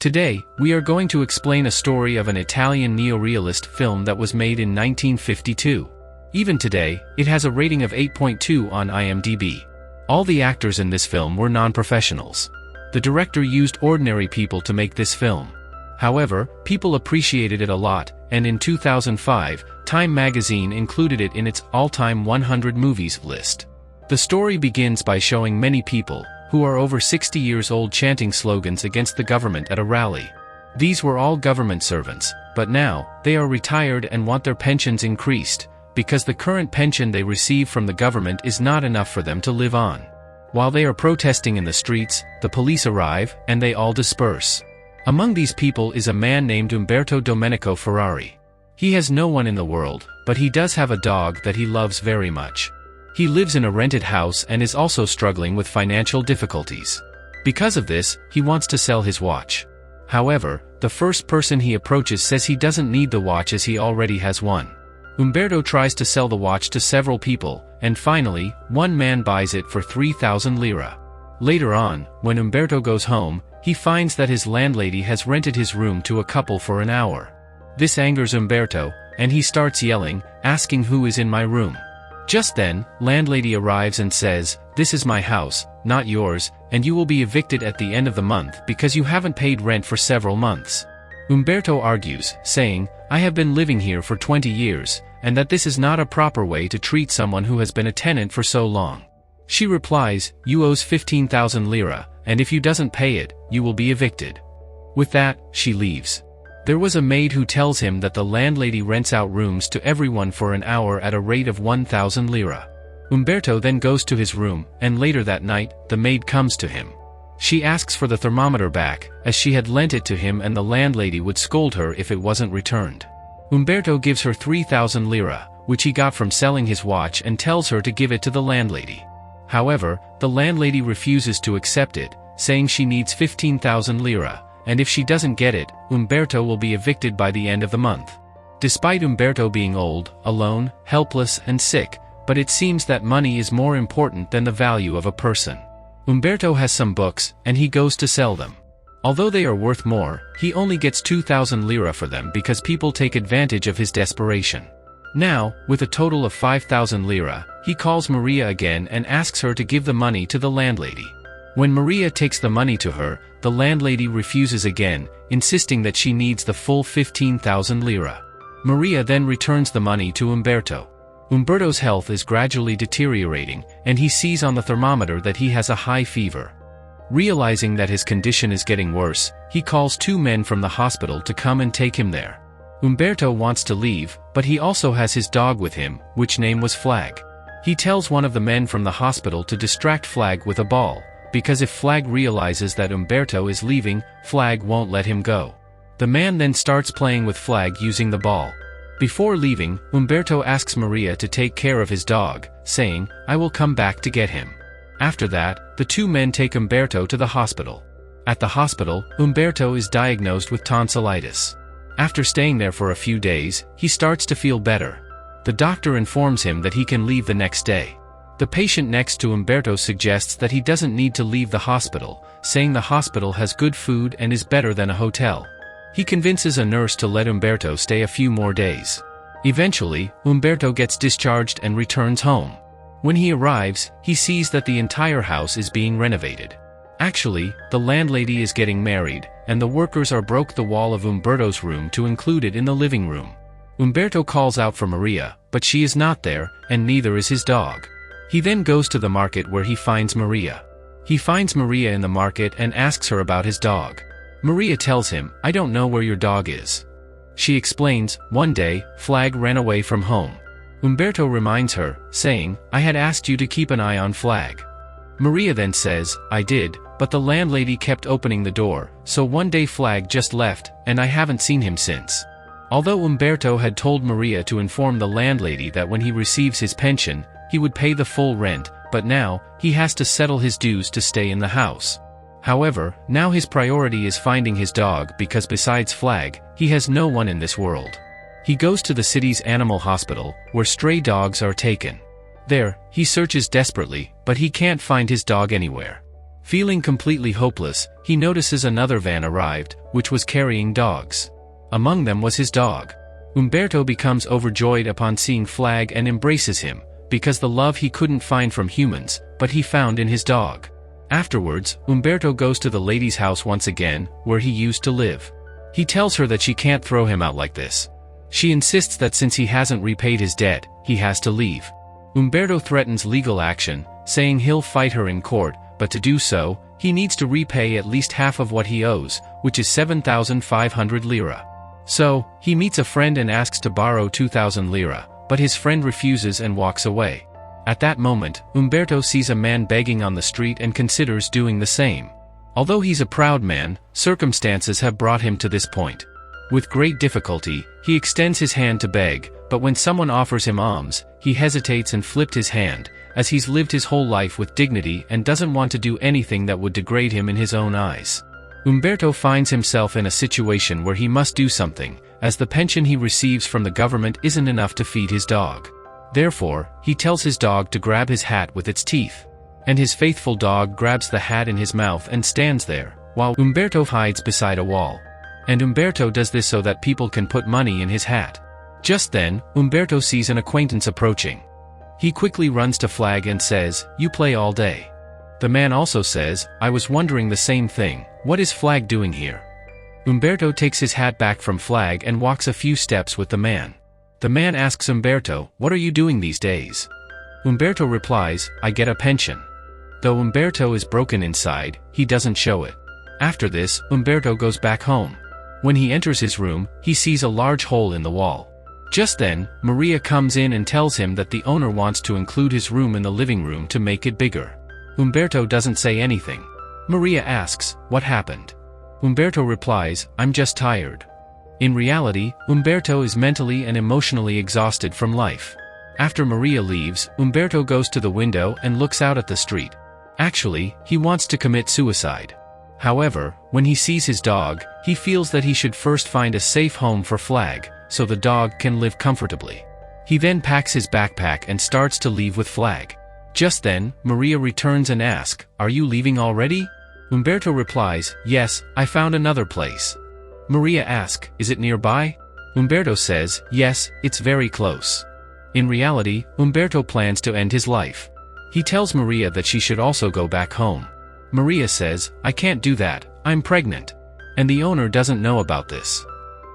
Today, we are going to explain a story of an Italian neorealist film that was made in 1952. Even today, it has a rating of 8.2 on IMDb. All the actors in this film were non-professionals. The director used ordinary people to make this film. However, people appreciated it a lot, and in 2005, Time magazine included it in its all-time 100 movies list. The story begins by showing many people, who are over 60 years old, chanting slogans against the government at a rally. These were all government servants, but now, they are retired and want their pensions increased, because the current pension they receive from the government is not enough for them to live on. While they are protesting in the streets, the police arrive, and they all disperse. Among these people is a man named Umberto Domenico Ferrari. He has no one in the world, but he does have a dog that he loves very much. He lives in a rented house and is also struggling with financial difficulties. Because of this, he wants to sell his watch. However, the first person he approaches says he doesn't need the watch as he already has one. Umberto tries to sell the watch to several people, and finally, one man buys it for 3,000 lira. Later on, when Umberto goes home, he finds that his landlady has rented his room to a couple for an hour. This angers Umberto, and he starts yelling, asking who is in my room. Just then, landlady arrives and says, "This is my house, not yours, and you will be evicted at the end of the month because you haven't paid rent for several months." Umberto argues, saying, "I have been living here for 20 years, and that this is not a proper way to treat someone who has been a tenant for so long." She replies, "You owes 15,000 lira, and if you doesn't pay it, you will be evicted." With that, she leaves. There was a maid who tells him that the landlady rents out rooms to everyone for an hour at a rate of 1,000 lira. Umberto then goes to his room, and later that night, the maid comes to him. She asks for the thermometer back, as she had lent it to him and the landlady would scold her if it wasn't returned. Umberto gives her 3,000 lira, which he got from selling his watch, and tells her to give it to the landlady. However, the landlady refuses to accept it, saying she needs 15,000 lira. And if she doesn't get it, Umberto will be evicted by the end of the month. Despite Umberto being old, alone, helpless, and sick, but it seems that money is more important than the value of a person. Umberto has some books, and he goes to sell them. Although they are worth more, he only gets 2,000 lira for them because people take advantage of his desperation. Now, with a total of 5,000 lira, he calls Maria again and asks her to give the money to the landlady. When Maria takes the money to her, the landlady refuses again, insisting that she needs the full 15,000 lira. Maria then returns the money to Umberto. Umberto's health is gradually deteriorating, and he sees on the thermometer that he has a high fever. Realizing that his condition is getting worse, he calls two men from the hospital to come and take him there. Umberto wants to leave, but he also has his dog with him, which name was Flike. He tells one of the men from the hospital to distract Flike with a ball, because if Flike realizes that Umberto is leaving, Flike won't let him go. The man then starts playing with Flike using the ball. Before leaving, Umberto asks Maria to take care of his dog, saying, "I will come back to get him." After that, the two men take Umberto to the hospital. At the hospital, Umberto is diagnosed with tonsillitis. After staying there for a few days, he starts to feel better. The doctor informs him that he can leave the next day. The patient next to Umberto suggests that he doesn't need to leave the hospital, saying the hospital has good food and is better than a hotel. He convinces a nurse to let Umberto stay a few more days. Eventually, Umberto gets discharged and returns home. When he arrives, he sees that the entire house is being renovated. Actually, the landlady is getting married, and the workers are broke the wall of Umberto's room to include it in the living room. Umberto calls out for Maria, but she is not there, and neither is his dog. He then goes to the market where he finds Maria. He finds Maria in the market and asks her about his dog. Maria tells him, "I don't know where your dog is." She explains, "One day, Flike ran away from home." Umberto reminds her, saying, "I had asked you to keep an eye on Flike." Maria then says, "I did, but the landlady kept opening the door, so one day Flike just left, and I haven't seen him since." Although Umberto had told Maria to inform the landlady that when he receives his pension, he would pay the full rent, but now, he has to settle his dues to stay in the house. However, now his priority is finding his dog because besides Flike, he has no one in this world. He goes to the city's animal hospital, where stray dogs are taken. There, he searches desperately, but he can't find his dog anywhere. Feeling completely hopeless, he notices another van arrived, which was carrying dogs. Among them was his dog. Umberto becomes overjoyed upon seeing Flike and embraces him, because the love he couldn't find from humans, but he found in his dog. Afterwards, Umberto goes to the lady's house once again, where he used to live. He tells her that she can't throw him out like this. She insists that since he hasn't repaid his debt, he has to leave. Umberto threatens legal action, saying he'll fight her in court, but to do so, he needs to repay at least half of what he owes, which is 7,500 lira. So, he meets a friend and asks to borrow 2,000 lira, but his friend refuses and walks away. At that moment, Umberto sees a man begging on the street and considers doing the same. Although he's a proud man, circumstances have brought him to this point. With great difficulty, he extends his hand to beg, but when someone offers him alms, he hesitates and flipped his hand, as he's lived his whole life with dignity and doesn't want to do anything that would degrade him in his own eyes. Umberto finds himself in a situation where he must do something, as the pension he receives from the government isn't enough to feed his dog. Therefore, he tells his dog to grab his hat with its teeth. And his faithful dog grabs the hat in his mouth and stands there, while Umberto hides beside a wall. And Umberto does this so that people can put money in his hat. Just then, Umberto sees an acquaintance approaching. He quickly runs to Flike and says, "You play all day." The man also says, "I was wondering the same thing, what is Flike doing here?" Umberto takes his hat back from Flike and walks a few steps with the man. The man asks Umberto, "What are you doing these days?" Umberto replies, "I get a pension." Though Umberto is broken inside, he doesn't show it. After this, Umberto goes back home. When he enters his room, he sees a large hole in the wall. Just then, Maria comes in and tells him that the owner wants to include his room in the living room to make it bigger. Umberto doesn't say anything. Maria asks, "What happened?" Umberto replies, "I'm just tired." In reality, Umberto is mentally and emotionally exhausted from life. After Maria leaves, Umberto goes to the window and looks out at the street. Actually, he wants to commit suicide. However, when he sees his dog, he feels that he should first find a safe home for Flike, so the dog can live comfortably. He then packs his backpack and starts to leave with Flike. Just then, Maria returns and asks, "Are you leaving already?" Umberto replies, "Yes, I found another place." Maria asks, "Is it nearby?" Umberto says, "Yes, it's very close." In reality, Umberto plans to end his life. He tells Maria that she should also go back home. Maria says, "I can't do that, I'm pregnant." And the owner doesn't know about this.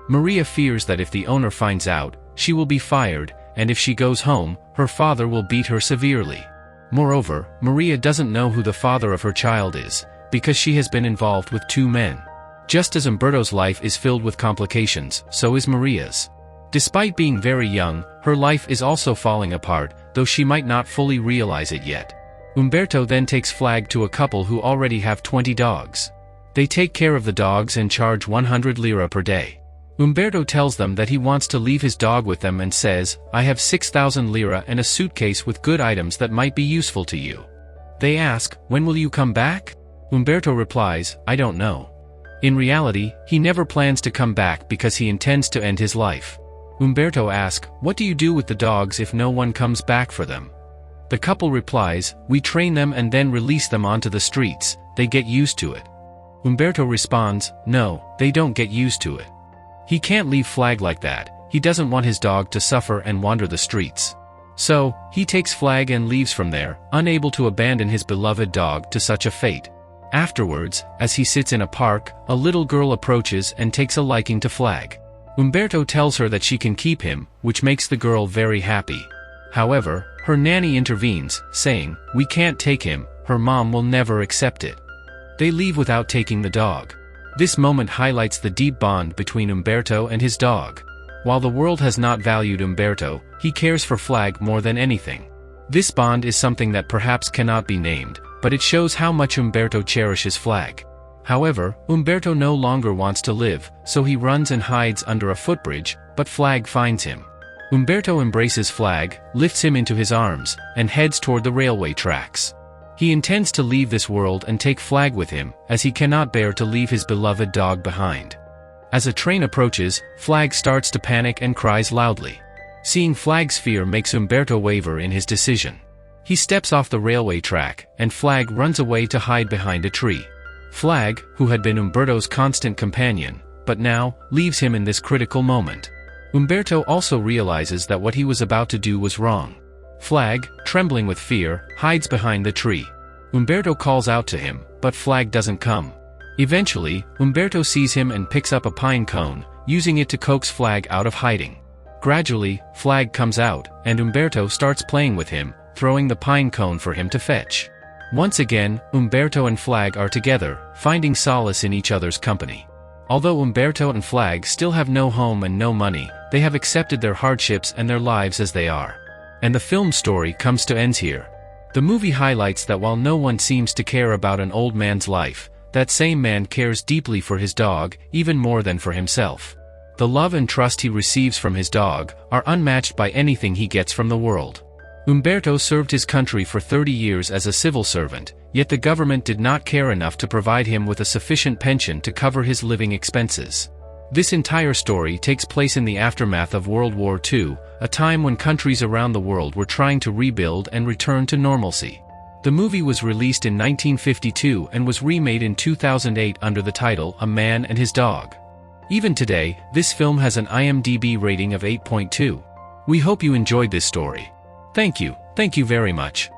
Maria fears that if the owner finds out, she will be fired, and if she goes home, her father will beat her severely. Moreover, Maria doesn't know who the father of her child is, because she has been involved with 2 men. Just as Umberto's life is filled with complications, so is Maria's. Despite being very young, her life is also falling apart, though she might not fully realize it yet. Umberto then takes Flike to a couple who already have 20 dogs. They take care of the dogs and charge 100 lira per day. Umberto tells them that he wants to leave his dog with them and says, "I have 6,000 lira and a suitcase with good items that might be useful to you." They ask, "When will you come back?" Umberto replies, "I don't know." In reality, he never plans to come back because he intends to end his life. Umberto asks, "What do you do with the dogs if no one comes back for them?" The couple replies, "We train them and then release them onto the streets, they get used to it." Umberto responds, "No, they don't get used to it." He can't leave Flike like that, he doesn't want his dog to suffer and wander the streets. So, he takes Flike and leaves from there, unable to abandon his beloved dog to such a fate. Afterwards, as he sits in a park, a little girl approaches and takes a liking to Flike. Umberto tells her that she can keep him, which makes the girl very happy. However, her nanny intervenes, saying, "We can't take him, her mom will never accept it." They leave without taking the dog. This moment highlights the deep bond between Umberto and his dog. While the world has not valued Umberto, he cares for Flike more than anything. This bond is something that perhaps cannot be named, but it shows how much Umberto cherishes Flike. However, Umberto no longer wants to live, so he runs and hides under a footbridge, but Flike finds him. Umberto embraces Flike, lifts him into his arms, and heads toward the railway tracks. He intends to leave this world and take Flike with him, as he cannot bear to leave his beloved dog behind. As a train approaches, Flike starts to panic and cries loudly. Seeing Flike's fear makes Umberto waver in his decision. He steps off the railway track, and Flike runs away to hide behind a tree. Flike, who had been Umberto's constant companion, but now leaves him in this critical moment. Umberto also realizes that what he was about to do was wrong. Flike, trembling with fear, hides behind the tree. Umberto calls out to him, but Flike doesn't come. Eventually, Umberto sees him and picks up a pine cone, using it to coax Flike out of hiding. Gradually, Flike comes out, and Umberto starts playing with him, throwing the pine cone for him to fetch. Once again, Umberto and Flike are together, finding solace in each other's company. Although Umberto and Flike still have no home and no money, they have accepted their hardships and their lives as they are. And the film story comes to ends here. The movie highlights that while no one seems to care about an old man's life, that same man cares deeply for his dog, even more than for himself. The love and trust he receives from his dog are unmatched by anything he gets from the world. Umberto served his country for 30 years as a civil servant, yet the government did not care enough to provide him with a sufficient pension to cover his living expenses. This entire story takes place in the aftermath of World War II, a time when countries around the world were trying to rebuild and return to normalcy. The movie was released in 1952 and was remade in 2008 under the title A Man and His Dog. Even today, this film has an IMDb rating of 8.2. We hope you enjoyed this story. Thank you very much.